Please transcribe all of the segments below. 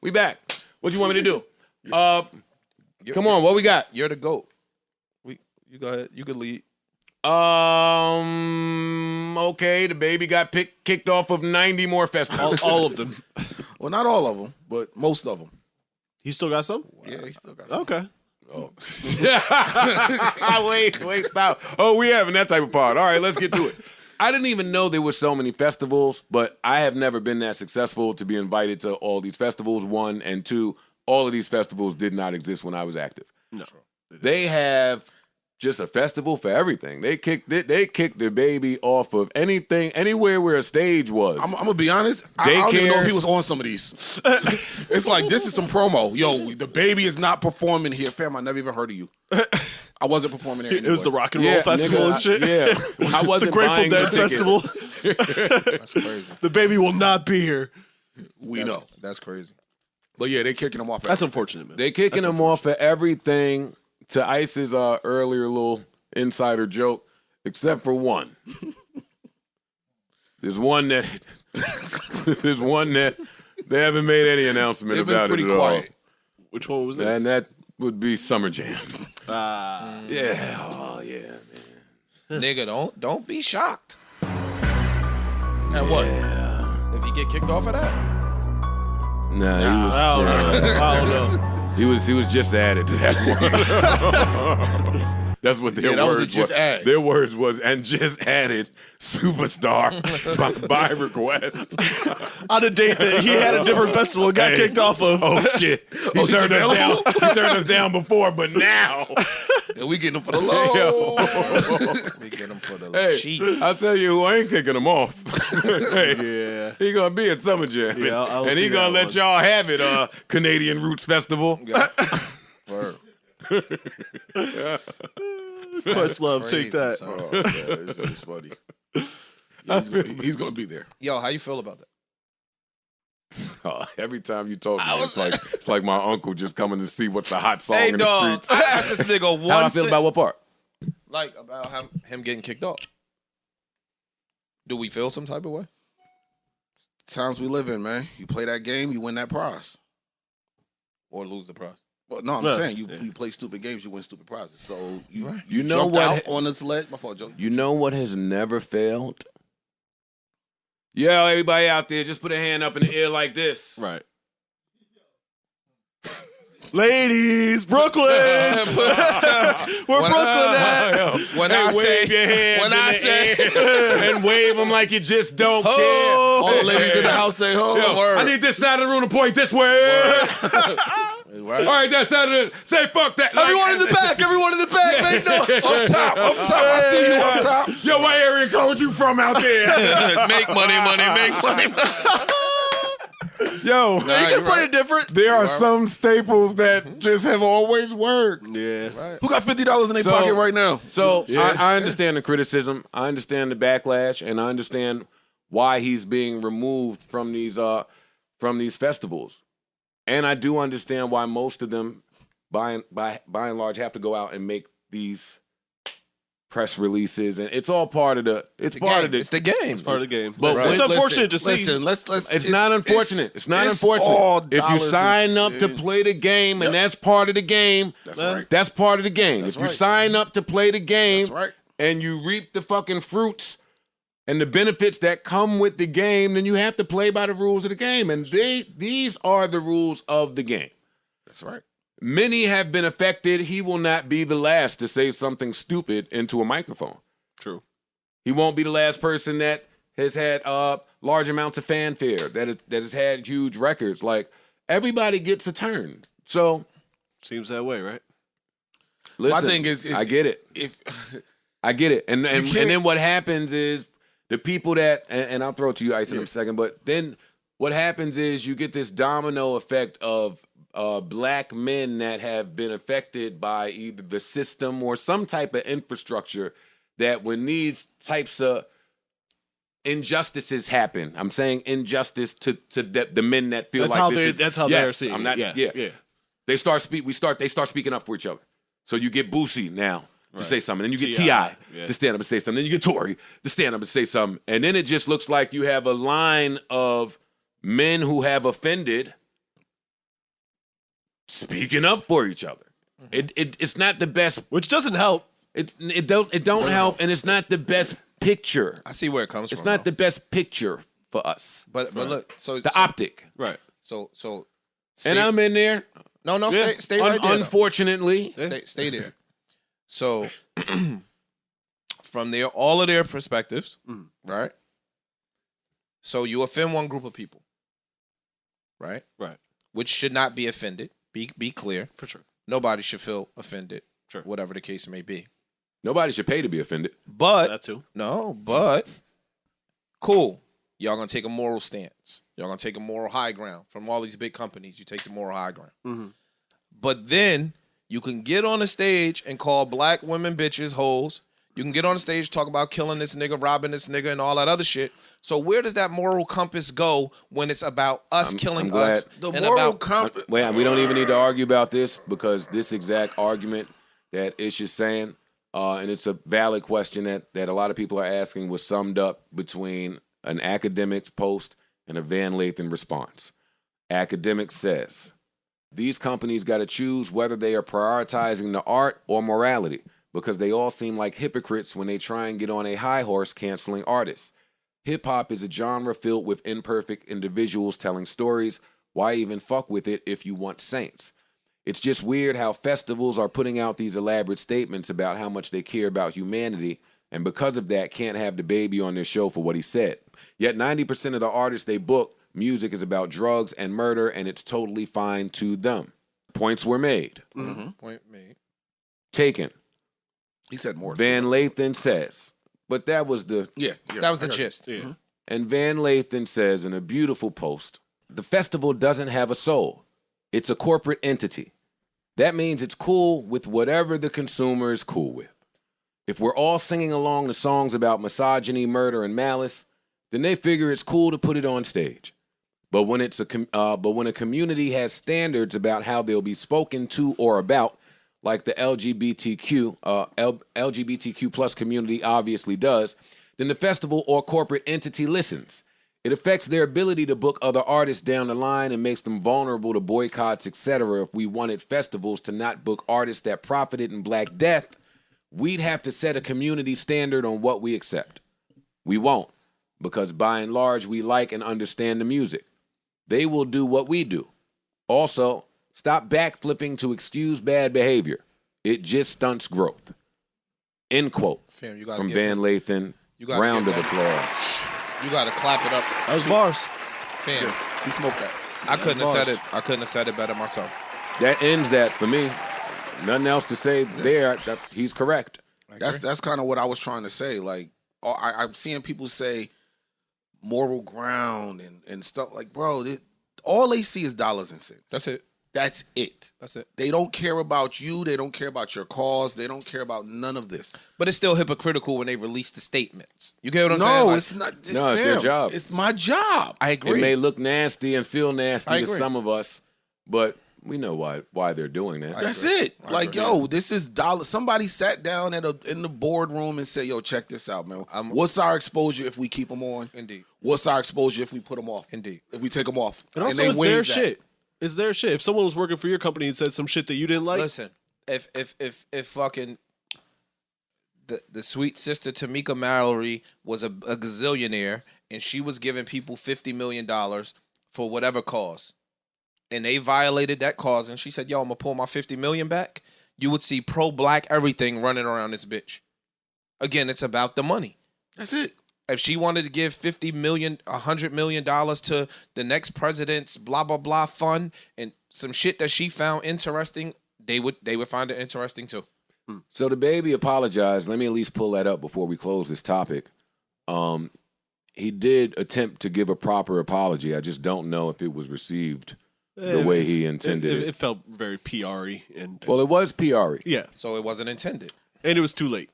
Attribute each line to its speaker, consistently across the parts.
Speaker 1: We back. What you want me to do? Come on, what we got?
Speaker 2: You're the GOAT. You go ahead. You could lead.
Speaker 1: Okay, DaBaby got kicked off of 90 more festivals.
Speaker 3: All of them.
Speaker 4: Well, not all of them, but most of them.
Speaker 3: He still got some?
Speaker 4: Yeah, he still got some.
Speaker 3: Okay.
Speaker 1: Oh. wait, stop. Oh, we having that type of pod. All right, let's get to it. I didn't even know there were so many festivals, but I have never been that successful to be invited to all these festivals, one, and two, all of these festivals did not exist when I was active.
Speaker 3: No.
Speaker 1: They have just a festival for everything. They kicked DaBaby off of anything, anywhere where a stage was.
Speaker 4: I'm gonna be honest. I don't even know if he was on some of these. It's like this is some promo. Yo, DaBaby is not performing here, fam. I never even heard of you. I wasn't performing there anyway.
Speaker 3: It was the Rock and Roll Festival and shit.
Speaker 1: Yeah, I wasn't
Speaker 3: the Grateful
Speaker 1: buying
Speaker 3: Dead
Speaker 1: the
Speaker 3: Festival.
Speaker 2: That's crazy.
Speaker 3: DaBaby will not be here.
Speaker 4: We know.
Speaker 2: That's crazy.
Speaker 4: But yeah, they kicking him off.
Speaker 3: That's unfortunate, man.
Speaker 1: They kicking him off for everything. To Ice's earlier little insider joke, except for one. There's one that they haven't made any announcement about it
Speaker 4: pretty
Speaker 1: at
Speaker 4: quiet.
Speaker 1: all.
Speaker 3: Which one was this?
Speaker 1: And that would be Summer Jam. Yeah. Oh yeah, man.
Speaker 2: Nigga, don't be shocked.
Speaker 4: At what?
Speaker 1: Yeah.
Speaker 2: If you get kicked off of that.
Speaker 1: Nah,
Speaker 3: I don't know.
Speaker 1: he was just added to that one. That's what their
Speaker 4: that was a
Speaker 1: words
Speaker 4: just
Speaker 1: were.
Speaker 4: add.
Speaker 1: Their words was, and just added superstar by request.
Speaker 3: On a date that he had a different festival and got kicked off of.
Speaker 1: Oh shit! He turned us down. He turned us down before, but now
Speaker 4: And we getting him for the low.
Speaker 2: We get him for the cheap.
Speaker 1: I'll tell you who ain't kicking him off.
Speaker 3: Yeah.
Speaker 1: He gonna be at Summer Jam,
Speaker 3: Yeah, I'll
Speaker 1: and
Speaker 3: see
Speaker 1: he gonna
Speaker 3: that
Speaker 1: let
Speaker 3: one.
Speaker 1: y'all have it. Canadian Roots Festival.
Speaker 2: Word.
Speaker 3: Questlove, take
Speaker 2: Crazy,
Speaker 3: that.
Speaker 2: son.
Speaker 4: Oh, man, it's funny. Yeah, he's gonna be there.
Speaker 2: Yo, how you feel about that?
Speaker 1: Oh, every time you talk, man, it's like my uncle just coming to see what's the hot song
Speaker 2: Hey,
Speaker 1: in
Speaker 2: dog.
Speaker 1: the streets.
Speaker 2: I asked this nigga one
Speaker 1: How I feel about what part?
Speaker 2: like about him getting kicked off. Do we feel some type of way?
Speaker 4: Times we live in, man. You play that game, you win that prize.
Speaker 2: Or lose the prize?
Speaker 4: Well, no, I'm
Speaker 3: Yeah.
Speaker 4: saying you play stupid games, you win stupid prizes. So you
Speaker 1: know
Speaker 4: jumped
Speaker 1: what?
Speaker 4: out on this ledge. My fault, Joe.
Speaker 1: You know what has never failed? Yo, everybody out there, just put a hand up in the air like this.
Speaker 3: Right. Ladies, Brooklyn. Where Brooklyn at?
Speaker 2: When
Speaker 1: Hey,
Speaker 2: I
Speaker 1: wave
Speaker 2: say,
Speaker 1: your hands
Speaker 2: when
Speaker 1: in
Speaker 2: I
Speaker 1: the
Speaker 2: say,
Speaker 1: air and wave them like you just don't
Speaker 2: Ho!
Speaker 1: care.
Speaker 4: All the ladies in the house say, "Ho!"
Speaker 1: Yo,
Speaker 2: word.
Speaker 1: I need this side of the room to point this way.
Speaker 4: Right?
Speaker 1: All right, that side of the say fuck that.
Speaker 3: Everyone in the back. Everyone in the back. Make no.
Speaker 4: Up top. I see you up top.
Speaker 1: Yo, what area code you from out there?
Speaker 2: make money, make money.
Speaker 1: Yo,
Speaker 3: You can play it different.
Speaker 1: there are some staples that just have always worked.
Speaker 3: Yeah.
Speaker 4: Who got $50 in their pocket right now?
Speaker 1: So I understand the criticism, I understand the backlash, and I understand why he's being removed from these festivals. And I do understand why most of them, by and large, have to go out and make these press releases, and it's all part of the. It's part of the.
Speaker 2: It's the game.
Speaker 3: It's part of the game.
Speaker 1: But
Speaker 3: It's
Speaker 1: when-
Speaker 3: unfortunate to see.
Speaker 4: Listen, let's.
Speaker 1: It's not unfortunate. It's not unfortunate.
Speaker 4: all
Speaker 1: If you
Speaker 4: dollars
Speaker 1: sign
Speaker 4: and
Speaker 1: up to
Speaker 4: cents.
Speaker 1: play the game, and that's part of the game,
Speaker 4: That's right.
Speaker 1: that's part of the game.
Speaker 4: That's
Speaker 1: if you
Speaker 4: right.
Speaker 1: sign up to play the game,
Speaker 4: That's right.
Speaker 1: and you reap the fucking fruits and the benefits that come with the game, then you have to play by the rules of the game. And these are the rules of the game.
Speaker 4: That's right.
Speaker 1: Many have been affected. He will not be the last to say something stupid into a microphone.
Speaker 3: True.
Speaker 1: He won't be the last person that has had large amounts of fanfare, that has had huge records. Like, everybody gets a turn. So,
Speaker 3: Seems that way, right?
Speaker 1: listen,
Speaker 4: My thing is
Speaker 1: I get it. I get it. And then what happens is the people that, and I'll throw it to you, Ice, in a second, but then what happens is you get this domino effect of black men that have been affected by either the system or some type of infrastructure, that when these types of injustices happen, I'm saying injustice to the men that feel
Speaker 3: That's
Speaker 1: like
Speaker 3: how
Speaker 1: this
Speaker 3: they.
Speaker 1: is,
Speaker 3: That's how
Speaker 1: yes,
Speaker 3: they're seeing.
Speaker 1: I'm not.
Speaker 3: it.
Speaker 1: Yeah. They start speaking up for each other. So you get Boosie now to say something, then you get T.I. to stand up and say something, then you get Tory to stand up and say something, and then it just looks like you have a line of men who have offended speaking up for each other. It's not the best.
Speaker 3: Which doesn't help.
Speaker 1: It don't help, and it's not the best picture.
Speaker 2: I see where it comes from.
Speaker 1: It's not the best picture for us.
Speaker 2: But look, so
Speaker 1: The optic.
Speaker 3: Right.
Speaker 2: So
Speaker 1: And I'm in there.
Speaker 2: no, stay right there.
Speaker 1: Unfortunately.
Speaker 2: Stay there. So from all of their perspectives, right? So you offend one group of people, right?
Speaker 3: Right.
Speaker 2: Which should not be offended. Be clear.
Speaker 3: For sure.
Speaker 2: Nobody should feel offended.
Speaker 3: Sure.
Speaker 2: Whatever the case may be.
Speaker 1: Nobody should pay to be offended.
Speaker 2: But
Speaker 3: That too.
Speaker 2: but cool. Y'all gonna take a moral stance. Y'all gonna take a moral high ground. From all these big companies, you take the moral high ground.
Speaker 3: Mm-hmm.
Speaker 2: But then you can get on the stage and call black women bitches hoes. You can get on the stage, talk about killing this nigga, robbing this nigga, and all that other shit. So where does that moral compass go when it's about us killing us?
Speaker 4: The
Speaker 2: and
Speaker 4: moral
Speaker 2: about
Speaker 4: compass.
Speaker 1: Wait, we don't even need to argue about this because this exact argument that Ish is saying, and it's a valid question that a lot of people are asking, was summed up between an academic's post and a Van Lathan response. Academic says, these companies got to choose whether they are prioritizing the art or morality because they all seem like hypocrites when they try and get on a high horse canceling artists. Hip-hop is a genre filled with imperfect individuals telling stories. Why even fuck with it if you want saints? It's just weird how festivals are putting out these elaborate statements about how much they care about humanity, and because of that, can't have DaBaby on their show for what he said. Yet 90% of the artists they book, music is about drugs and murder, and it's totally fine to them. Points were made.
Speaker 2: Mm-hmm. Point made.
Speaker 1: Taken.
Speaker 4: He said more.
Speaker 1: Van Lathan says, but that was the...
Speaker 4: Yeah.
Speaker 2: That was the gist.
Speaker 3: Yeah.
Speaker 1: And Van Lathan says in a beautiful post, the festival doesn't have a soul. It's a corporate entity. That means it's cool with whatever the consumer is cool with. If we're all singing along to songs about misogyny, murder, and malice, then they figure it's cool to put it on stage. But when a community has standards about how they'll be spoken to or about, like the LGBTQ plus community obviously does, then the festival or corporate entity listens. It affects their ability to book other artists down the line and makes them vulnerable to boycotts, etc. If we wanted festivals to not book artists that profited in Black Death, we'd have to set a community standard on what we accept. We won't, because by and large, we like and understand the music. They will do what we do. Also, stop backflipping to excuse bad behavior. It just stunts growth. End quote.
Speaker 2: Fam, you gotta
Speaker 1: from
Speaker 2: give
Speaker 1: Van Lathan. Round of applause.
Speaker 2: You gotta clap it up.
Speaker 3: That was bars.
Speaker 2: Fam,
Speaker 4: Yeah, he smoked that.
Speaker 2: I couldn't have said it. I couldn't have said it better myself.
Speaker 1: That ends that for me. Nothing else to say there. He's correct.
Speaker 4: That's kind of what I was trying to say. Like, I'm seeing people say moral ground and stuff. Like, bro, all they see is dollars and cents.
Speaker 2: That's it.
Speaker 4: That's it.
Speaker 2: That's it.
Speaker 4: They don't care about you. They don't care about your cause. They don't care about none of this.
Speaker 2: But it's still hypocritical when they release the statements. You get what I'm saying?
Speaker 4: No,
Speaker 2: Like,
Speaker 4: it's not.
Speaker 1: No, it's their job.
Speaker 4: It's my job.
Speaker 2: I
Speaker 1: It
Speaker 2: agree.
Speaker 1: may look nasty and feel
Speaker 2: I
Speaker 1: nasty to
Speaker 2: agree.
Speaker 1: some of us, but we know why they're doing that.
Speaker 4: That's
Speaker 2: agree.
Speaker 4: it.
Speaker 2: I
Speaker 4: Like,
Speaker 2: agree.
Speaker 4: yo, this is dollar. Somebody sat down in the boardroom and said, yo, check this out, man.
Speaker 2: I'm-
Speaker 4: What's our exposure if we keep them on?
Speaker 2: Indeed.
Speaker 4: What's our exposure if we put them off?
Speaker 2: Indeed.
Speaker 4: If we take them off?
Speaker 3: And also,
Speaker 4: they
Speaker 3: it's
Speaker 4: waive
Speaker 3: their
Speaker 4: that.
Speaker 3: shit. It's their shit. If someone was working for your company and said some shit that you didn't like,
Speaker 2: Listen, if fucking the sweet sister Tamika Mallory was a gazillionaire and she was giving people $50 million for whatever cause, and they violated that cause, and she said, "Yo, I'm gonna pull my $50 million back," you would see pro-black everything running around this bitch. Again, it's about the money.
Speaker 4: That's it.
Speaker 2: If she wanted to give $50 million, $100 million to the next president's blah blah blah fund and some shit that she found interesting, they would find it interesting too.
Speaker 1: So DaBaby apologized. Let me at least pull that up before we close this topic. He did attempt to give a proper apology. I just don't know if it was received the way he intended it.
Speaker 3: It felt very PR-y.
Speaker 1: Well, it was PR.
Speaker 3: Yeah.
Speaker 2: So it wasn't intended.
Speaker 3: And it was too late.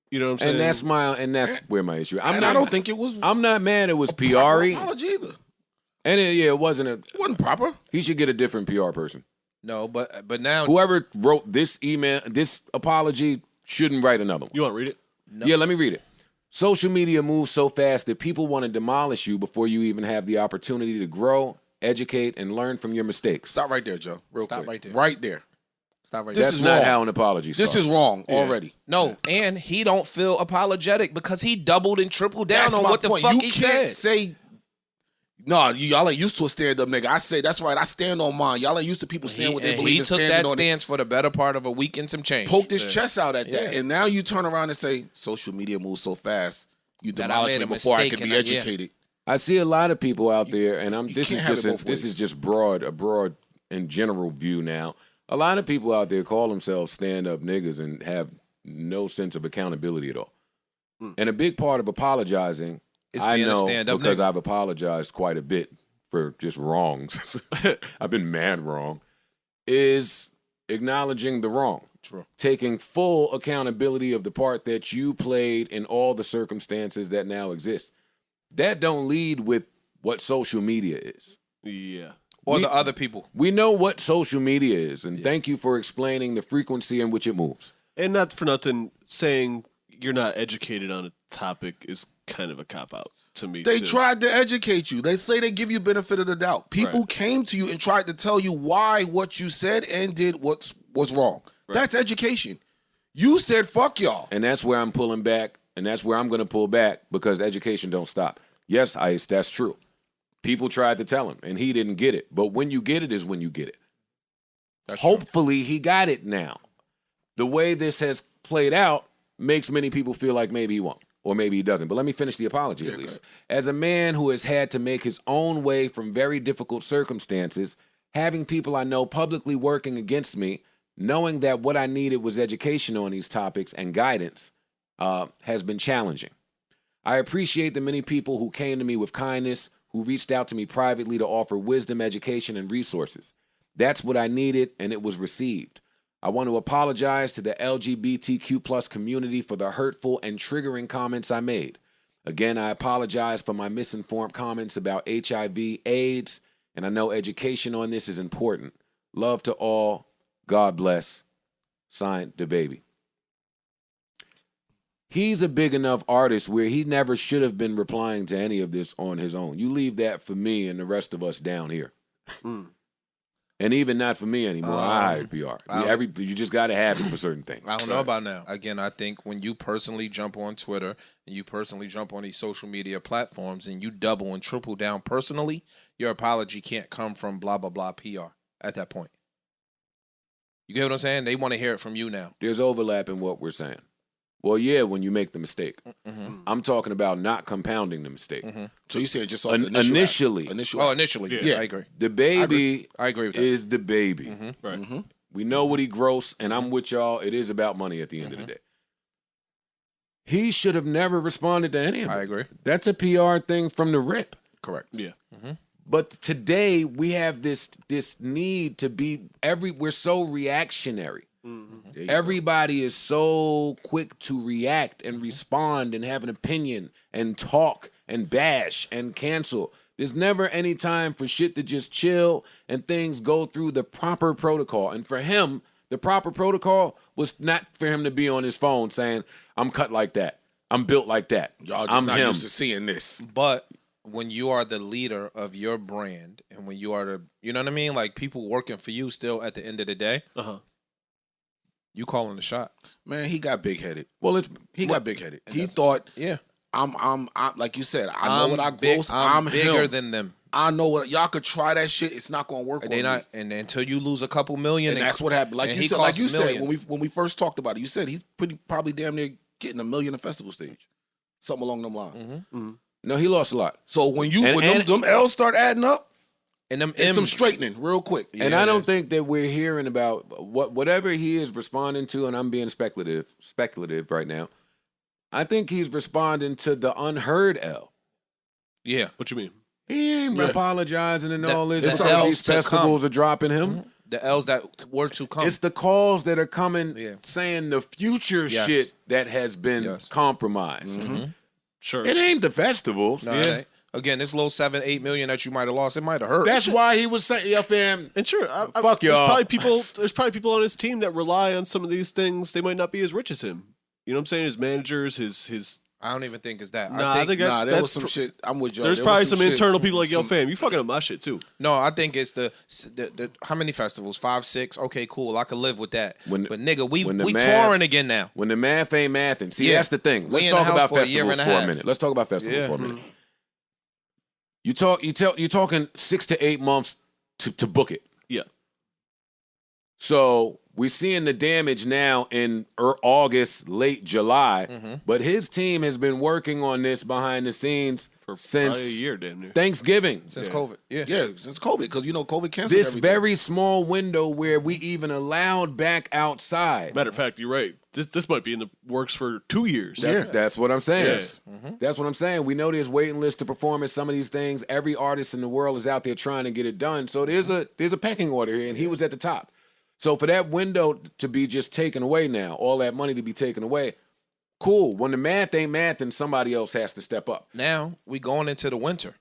Speaker 3: You know what I'm saying?
Speaker 1: And that's where my issue.
Speaker 4: I don't think it was.
Speaker 1: I'm not mad. It was
Speaker 4: proper
Speaker 1: PR.
Speaker 4: apology either.
Speaker 1: And it wasn't
Speaker 4: It wasn't proper.
Speaker 1: He should get a different PR person.
Speaker 2: No, but now
Speaker 1: Whoever wrote this email, this apology, shouldn't write another one.
Speaker 3: You want to read it?
Speaker 1: Yeah, let me read it. Social media moves so fast that people want to demolish you before you even have the opportunity to grow educate, and learn from your mistakes.
Speaker 4: Stop right there, Joe. Real
Speaker 2: Stop
Speaker 4: quick.
Speaker 2: right there.
Speaker 4: Right there.
Speaker 2: Stop right
Speaker 4: This
Speaker 2: there.
Speaker 1: That's
Speaker 4: is
Speaker 1: not
Speaker 4: wrong.
Speaker 1: how an apology starts.
Speaker 4: This is wrong already.
Speaker 2: No, and he don't feel apologetic because he doubled and tripled down
Speaker 4: That's
Speaker 2: on
Speaker 4: my
Speaker 2: what the
Speaker 4: point.
Speaker 2: fuck
Speaker 4: You
Speaker 2: he
Speaker 4: can't
Speaker 2: said.
Speaker 4: say, no, y'all ain't used to a stand-up nigga. I say, that's right, I stand on mine. Y'all ain't used to people saying what they believe
Speaker 2: He
Speaker 4: in
Speaker 2: took
Speaker 4: standing
Speaker 2: that
Speaker 4: on it.
Speaker 2: stance for the better part of a week and some change.
Speaker 4: Poked his chest out at that.
Speaker 2: Yeah.
Speaker 4: And now you turn around and say, social media moves so fast. You
Speaker 2: That I
Speaker 4: demolish
Speaker 2: made
Speaker 4: me
Speaker 2: a
Speaker 4: before I
Speaker 2: mistake
Speaker 4: can be
Speaker 2: and
Speaker 4: educated.
Speaker 1: I see a lot of people out there, and this
Speaker 4: can't have it both
Speaker 1: is
Speaker 4: ways.
Speaker 1: just a broad and general view now. A lot of people out there call themselves stand-up niggas and have no sense of accountability at all. And a big part of apologizing,
Speaker 2: Is
Speaker 1: I
Speaker 2: being a
Speaker 1: know
Speaker 2: stand-up
Speaker 1: because
Speaker 2: nigga.
Speaker 1: I've apologized quite a bit for just wrongs. I've been mad wrong, is acknowledging the wrong.
Speaker 2: True.
Speaker 1: Taking full accountability of the part that you played in all the circumstances that now exist. That don't lead with what social media is.
Speaker 3: Yeah.
Speaker 2: Or the other people.
Speaker 1: We know what social media is, and thank you for explaining the frequency in which it moves.
Speaker 3: And not for nothing, saying you're not educated on a topic is kind of a cop-out to me,
Speaker 4: They
Speaker 3: too.
Speaker 4: tried to educate you. They say they give you benefit of the doubt. People
Speaker 3: Right.
Speaker 4: came to you and tried to tell you why what you said and did was wrong.
Speaker 3: Right.
Speaker 4: That's education. You said, fuck y'all.
Speaker 1: And that's where I'm pulling back, and that's where I'm going to pull back because education don't stop. Yes, Ice, that's true. People tried to tell him, and he didn't get it. But when you get it is when you get it.
Speaker 2: That's true.
Speaker 1: Hopefully, he got it now. The way this has played out makes many people feel like maybe he won't, or maybe he doesn't. But let me finish the apology at least. As a man who has had to make his own way from very difficult circumstances, having people I know publicly working against me, knowing that what I needed was education on these topics and guidance, has been challenging. I appreciate the many people who came to me with kindness, who reached out to me privately to offer wisdom, education, and resources. That's what I needed, and it was received. I want to apologize to the LGBTQ plus community for the hurtful and triggering comments I made. Again, I apologize for my misinformed comments about HIV, AIDS, and I know education on this is important. Love to all. God bless. Signed, DaBaby. He's a big enough artist where he never should have been replying to any of this on his own. You leave that for me and the rest of us down here. And even not for me anymore. I hired PR. You just got to have it for certain things.
Speaker 2: I don't know about now. Again, I think when you personally jump on Twitter and you personally jump on these social media platforms and you double and triple down personally, your apology can't come from blah, blah, blah PR at that point. You get what I'm saying? They want to hear it from you now.
Speaker 1: There's overlap in what we're saying. Well, yeah, when you make the mistake. I'm talking about not compounding the mistake.
Speaker 4: So you said just off the
Speaker 1: Initially.
Speaker 4: initial
Speaker 2: Oh,
Speaker 4: act.
Speaker 2: initially.
Speaker 4: Yeah.
Speaker 2: I agree.
Speaker 1: DaBaby
Speaker 2: I agree with that.
Speaker 1: is DaBaby.
Speaker 3: Right.
Speaker 1: We know what he gross, and I'm with y'all. It is about money at the end of the day. He should have never responded to any of it.
Speaker 2: I agree.
Speaker 1: That's a PR thing from the rip.
Speaker 4: Correct.
Speaker 3: Yeah.
Speaker 1: But today we have this need to be we're so reactionary. Everybody is so quick to react and respond and have an opinion and talk and bash and cancel. There's never any time for shit to just chill and things go through the proper protocol. And for him, the proper protocol was not for him to be on his phone saying, I'm cut like that. I'm built like that.
Speaker 4: Y'all just
Speaker 1: I'm
Speaker 4: not
Speaker 1: him.
Speaker 4: used to seeing this.
Speaker 2: But when you are the leader of your brand and when you are the, you know what I mean? Like people working for you still at the end of the day, you calling the shots.
Speaker 4: Man, he got big-headed.
Speaker 1: Well,
Speaker 4: He got big-headed. He thought,
Speaker 2: Yeah.
Speaker 4: I'm like you said, I know what I gross.
Speaker 2: I'm bigger
Speaker 4: him.
Speaker 2: than them.
Speaker 4: I know what y'all could try that shit. It's not gonna work.
Speaker 2: And
Speaker 4: on
Speaker 2: they not,
Speaker 4: me.
Speaker 2: and until you lose a couple million,
Speaker 4: And that's what happened. Like
Speaker 2: and
Speaker 4: you
Speaker 2: he
Speaker 4: said,
Speaker 2: costs millions.
Speaker 4: when we first talked about it, you said he's probably damn near getting $1 million a festival stage, something along them lines.
Speaker 1: No, he lost a lot.
Speaker 4: So when
Speaker 1: And-
Speaker 4: them L's start adding up,
Speaker 2: and them
Speaker 4: it's some
Speaker 2: M's.
Speaker 4: straightening real quick.
Speaker 1: And
Speaker 2: Yeah,
Speaker 1: I
Speaker 2: it
Speaker 1: don't
Speaker 2: is.
Speaker 1: think that we're hearing about whatever he is responding to, and I'm being speculative right now. I think he's responding to the unheard L.
Speaker 2: Yeah.
Speaker 3: What you mean?
Speaker 1: He ain't apologizing and all this.
Speaker 2: the
Speaker 1: Because
Speaker 2: L's
Speaker 1: these
Speaker 2: to
Speaker 1: festivals are dropping him.
Speaker 2: The L's that were to come.
Speaker 1: It's the calls that are coming
Speaker 2: Yeah.
Speaker 1: saying the future
Speaker 2: Yes.
Speaker 1: shit that has been
Speaker 2: Yes.
Speaker 1: compromised.
Speaker 3: Sure.
Speaker 1: It ain't the festivals.
Speaker 2: No, it ain't. Again, this little 7-8 million that you might have lost, it might have hurt.
Speaker 1: That's why he was saying, yeah, fam.
Speaker 3: And sure,
Speaker 1: Fuck y'all.
Speaker 3: There's probably people on his team that rely on some of these things. They might not be as rich as him. You know what I'm saying? His managers, his
Speaker 2: I don't even think it's that.
Speaker 3: Nah, I think
Speaker 4: Nah, there
Speaker 3: that's
Speaker 4: was some shit. I'm with you.
Speaker 3: There's probably some internal people like, yo, fam, you fucking up my shit too.
Speaker 2: No, I think it's the how many festivals? 5, 6. Okay, cool. I could live with that. But nigga, we touring again now.
Speaker 1: When the math ain't mathing. See, that's the thing. Let's
Speaker 2: We
Speaker 1: talk
Speaker 2: in the
Speaker 1: about
Speaker 2: house for a year
Speaker 1: festivals
Speaker 2: and a
Speaker 1: for a
Speaker 2: half.
Speaker 1: minute. Let's talk about festivals for a minute. You're talking 6 to 8 months to book it.
Speaker 3: Yeah.
Speaker 1: So we're seeing the damage now in August, late July. But his team has been working on this behind the scenes
Speaker 3: For
Speaker 1: since
Speaker 3: probably a year, damn near.
Speaker 1: Thanksgiving.
Speaker 2: Since COVID. Yeah.
Speaker 4: Yeah, since COVID, because COVID canceled
Speaker 1: This
Speaker 4: everything.
Speaker 1: very small window where we even allowed back outside.
Speaker 3: Matter of fact, you're right. This might be in the works for 2 years.
Speaker 1: That's what I'm saying.
Speaker 3: Yes.
Speaker 1: That's what I'm saying. We know there's waiting lists to perform at some of these things. Every artist in the world is out there trying to get it done. So there's a pecking order here, and he was at the top. So for that window to be just taken away now, all that money to be taken away, cool. When the math ain't math, then somebody else has to step up.
Speaker 2: Now we going into the winter.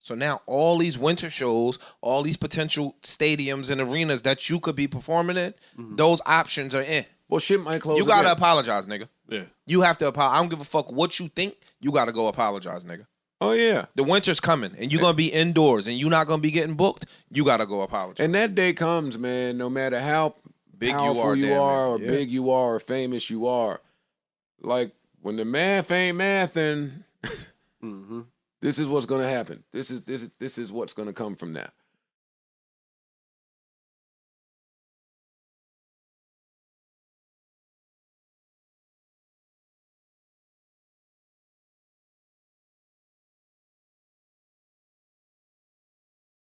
Speaker 2: So now all these winter shows, all these potential stadiums and arenas that you could be performing in, those options are in.
Speaker 1: Well, shit might close.
Speaker 2: You gotta
Speaker 1: again.
Speaker 2: apologize, nigga.
Speaker 3: Yeah.
Speaker 2: You have to apologize. I don't give a fuck what you think. You gotta go apologize, nigga.
Speaker 1: Oh yeah.
Speaker 2: The winter's coming, and you're gonna be indoors, and you're not gonna be getting booked. You gotta go apologize.
Speaker 1: And that day comes, man. No matter how
Speaker 2: Big you
Speaker 1: powerful
Speaker 2: are,
Speaker 1: you
Speaker 2: damn
Speaker 1: are, or
Speaker 2: it. Yeah.
Speaker 1: big you are, or famous you are, like when the math ain't mathing, this is what's gonna happen. This is what's gonna come from that.